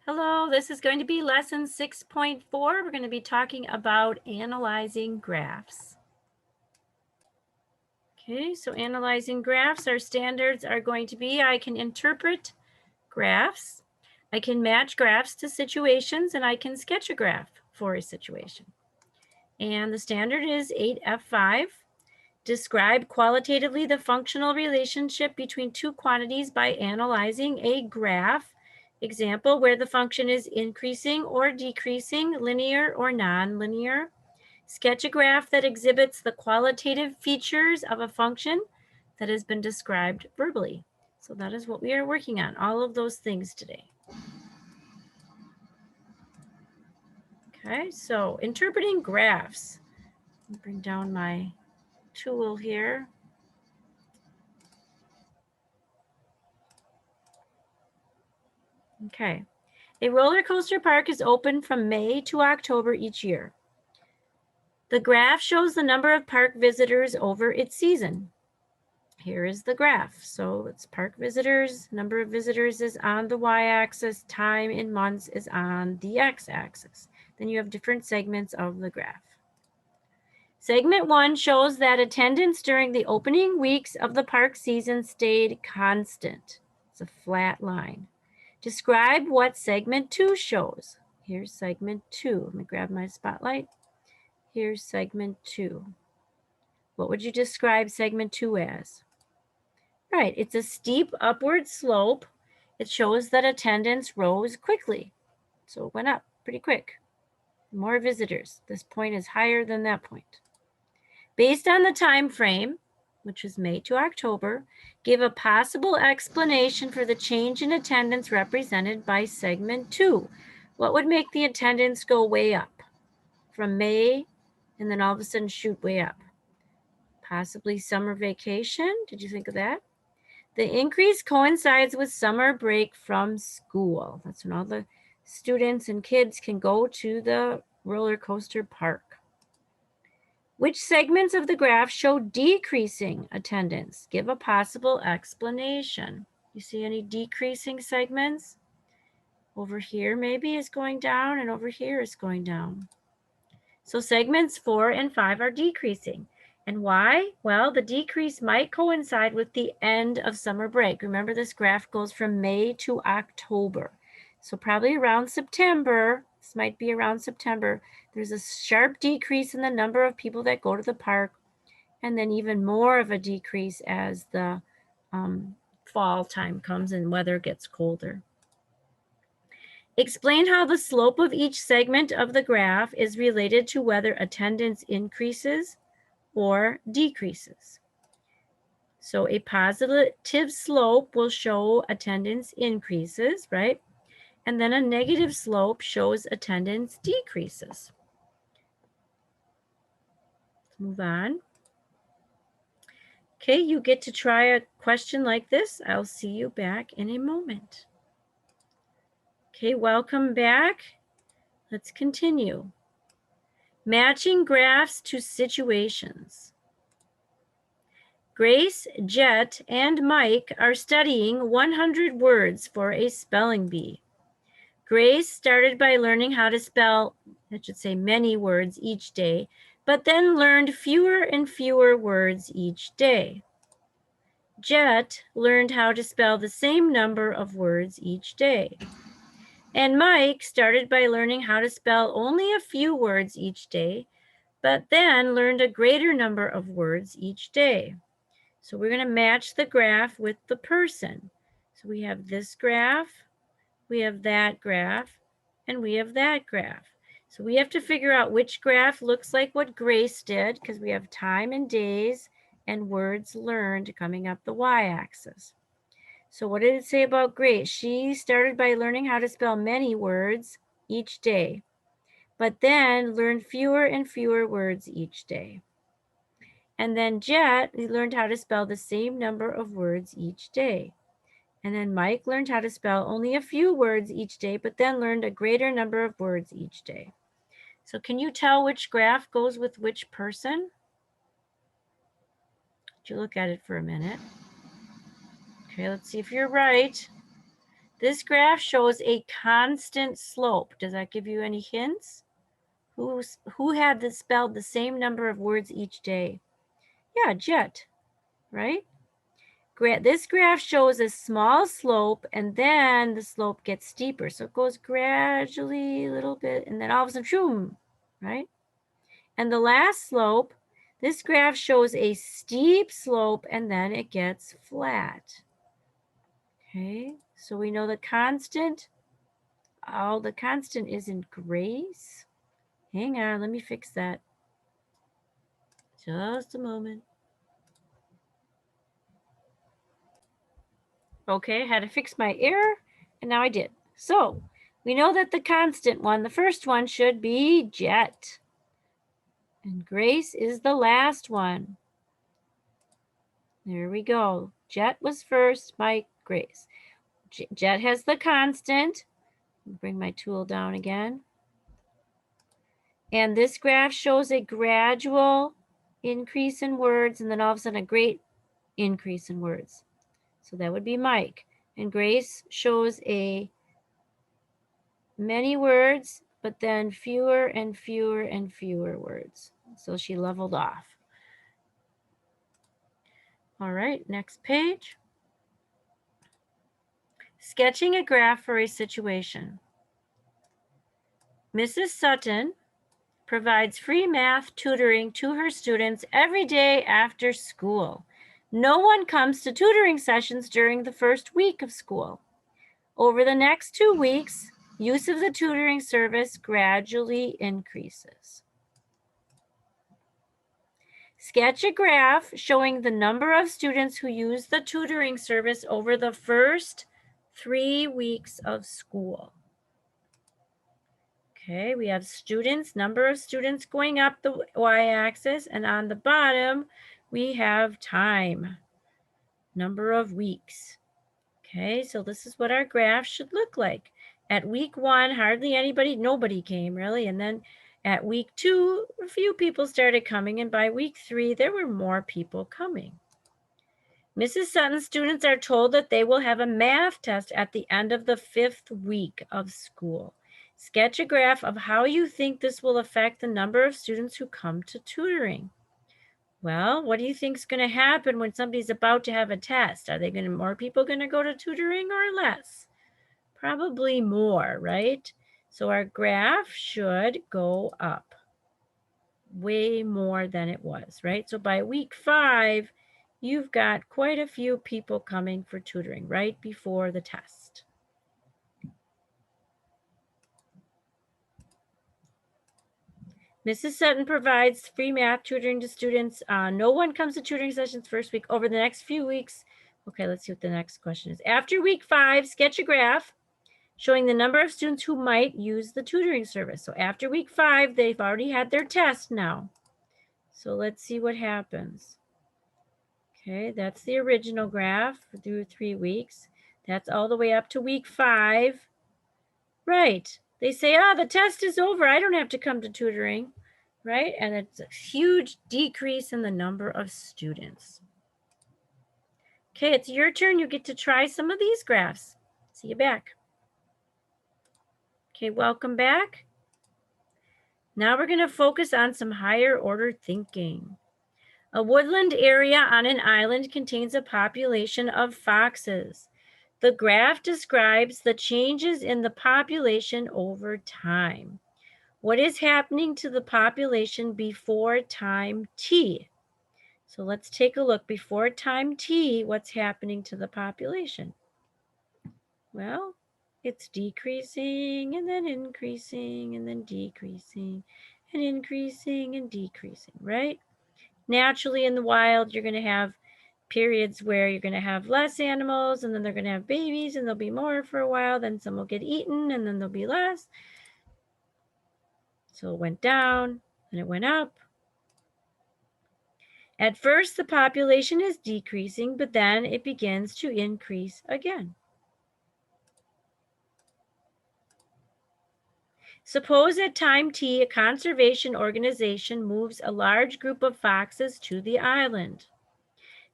Hello, this is going to be lesson 6.4. We're going to be talking about analyzing graphs. Okay, so analyzing graphs, our standards are going to be I can interpret graphs, I can match graphs to situations, and I can sketch a graph for a situation. And the standard is 8F5. Describe qualitatively the functional relationship between two quantities by analyzing a graph. Example, where the function is increasing or decreasing, linear or non-linear. Sketch a graph that exhibits the qualitative features of a function that has been described verbally. So that is what we are working on, all of those things today. Okay, so interpreting graphs. I'll bring down my tool here. Okay. A roller coaster park is open from May to October each year. The graph shows the number of park visitors over its season. Here is the graph. So it's park visitors, number of visitors is on the y-axis, time in months is on the x-axis. Then you have different segments of the graph. Segment 1 shows that attendance during the opening weeks of the park season stayed constant. It's a flat line. Describe what segment 2 shows. Here's segment 2. Let me grab my spotlight. Here's segment 2. What would you describe segment 2 as? Right, it's a steep upward slope. It shows that attendance rose quickly. So it went up pretty quick. More visitors. This point is higher than that point. Based on the time frame, which is May to October, give a possible explanation for the change in attendance represented by segment 2. What would make the attendance go way up from May and then all of a sudden shoot way up? Possibly summer vacation. Did you think of that? The increase coincides with summer break from school. That's when all the students and kids can go to the roller coaster park. Which segments of the graph show decreasing attendance? Give a possible explanation. You see any decreasing segments? Over here maybe is going down and over here is going down. So segments 4 and 5 are decreasing. And why? Well, the decrease might coincide with the end of summer break. Remember, this graph goes from May to October. So probably around September, this might be around September, there's a sharp decrease in the number of people that go to the park, and then even more of a decrease as the fall time comes and weather gets colder. Explain how the slope of each segment of the graph is related to whether attendance increases or decreases. So a positive slope will show attendance increases, right? And then a negative slope shows attendance decreases. Let's move on. Okay, you get to try a question like this. I'll see you back in a moment. Okay, welcome back. Let's continue. Matching graphs to situations. Grace, Jet, and Mike are studying 100 words for a spelling bee. Grace started by learning how to spell, I should say, many words each day, but then learned fewer and fewer words each day. Jet learned how to spell the same number of words each day. And Mike started by learning how to spell only a few words each day, but then learned a greater number of words each day. So we're going to match the graph with the person. So we have this graph, we have that graph, and we have that graph. So we have to figure out which graph looks like what Grace did, because we have time and days and words learned coming up the y-axis. So what did it say about Grace? She started by learning how to spell many words each day, but then learned fewer and fewer words each day. And then Jet, he learned how to spell the same number of words each day. And then Mike learned how to spell only a few words each day, but then learned a greater number of words each day. So can you tell which graph goes with which person? Would you look at it for a minute? Okay, let's see if you're right. This graph shows a constant slope. Does that give you any hints? Who had this spelled the same number of words each day? Yeah, Jet, right? This graph shows a small slope and then the slope gets steeper. So it goes gradually a little bit and then all of a sudden, shoom, right? And the last slope, this graph shows a steep slope and then it gets flat. Okay, so we know the constant. Oh, the constant isn't Grace. Hang on, let me fix that. Just a moment. Okay, I had to fix my error, and now I did. So, we know that the constant one, the first one, should be Jet. And Grace is the last one. There we go. Jet was first, Mike, Grace. Jet has the constant. Bring my tool down again. And this graph shows a gradual increase in words and then all of a sudden a great increase in words. So that would be Mike. And Grace shows a many words, but then fewer and fewer and fewer words. So she leveled off. All right, next page. Sketching a graph for a situation. Mrs. Sutton provides free math tutoring to her students every day after school. No one comes to tutoring sessions during the first week of school. Over the next 2 weeks, use of the tutoring service gradually increases. Sketch a graph showing the number of students who use the tutoring service over the first 3 weeks of school. Okay, we have students, number of students going up the y-axis, and on the bottom, we have time, number of weeks. Okay, so this is what our graph should look like. At week 1, hardly nobody came really, and then at week 2, a few people started coming, and by week 3, there were more people coming. Mrs. Sutton's students are told that they will have a math test at the end of the 5th week of school. Sketch a graph of how you think this will affect the number of students who come to tutoring. Well, what do you think is going to happen when somebody's about to have a test? Are more people going to go to tutoring or less? Probably more, right? So our graph should go up way more than it was, right? So by week 5, you've got quite a few people coming for tutoring right before the test. Mrs. Sutton provides free math tutoring to students. No one comes to tutoring sessions first week. Over the next few weeks, okay, let's see what the next question is. After week 5, sketch a graph showing the number of students who might use the tutoring service. So after week 5, they've already had their test now. So let's see what happens. Okay, that's the original graph through 3 weeks. That's all the way up to week 5. Right. They say, the test is over. I don't have to come to tutoring, right? And it's a huge decrease in the number of students. Okay, it's your turn. You get to try some of these graphs. See you back. Okay, welcome back. Now we're going to focus on some higher order thinking. A woodland area on an island contains a population of foxes. The graph describes the changes in the population over time. What is happening to the population before time t? So let's take a look. Before time t, what's happening to the population? Well, it's decreasing and then increasing and then decreasing and increasing and decreasing, right? Naturally in the wild, you're going to have periods where you're going to have less animals and then they're going to have babies and there'll be more for a while, then some will get eaten and then there'll be less. So it went down and it went up. At first, the population is decreasing, but then it begins to increase again. Suppose at time t, a conservation organization moves a large group of foxes to the island.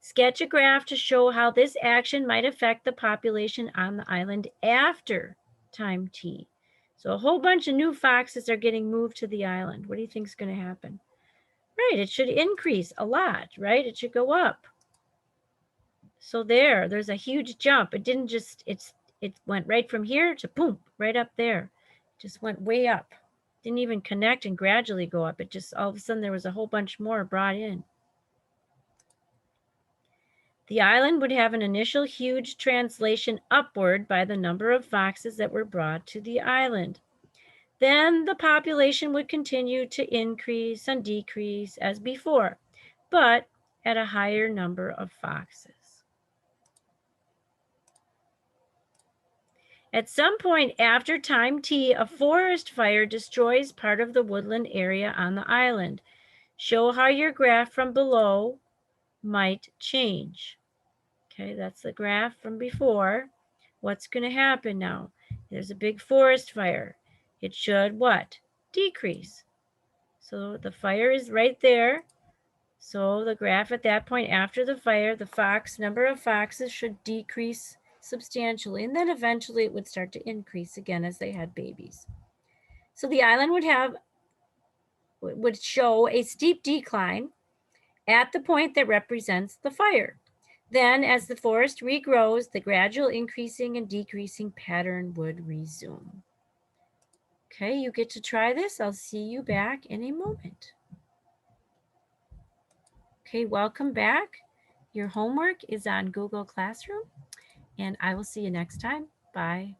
Sketch a graph to show how this action might affect the population on the island after time t. So a whole bunch of new foxes are getting moved to the island. What do you think is going to happen? Right, it should increase a lot, right? It should go up. So there's a huge jump. It didn't just, it went right from here to boom, right up there. Just went way up. Didn't even connect and gradually go up. It just, all of a sudden there was a whole bunch more brought in. The island would have an initial huge translation upward by the number of foxes that were brought to the island. Then the population would continue to increase and decrease as before, but at a higher number of foxes. At some point after time t, a forest fire destroys part of the woodland area on the island. Show how your graph from below might change. Okay, that's the graph from before. What's going to happen now? There's a big forest fire. It should what? Decrease. So the fire is right there. So the graph at that point after the fire, the number of foxes should decrease substantially, and then eventually it would start to increase again as they had babies. So the island would show a steep decline at the point that represents the fire. Then as the forest regrows, the gradual increasing and decreasing pattern would resume. Okay, you get to try this. I'll see you back in a moment. Okay, welcome back. Your homework is on Google Classroom, and I will see you next time. Bye.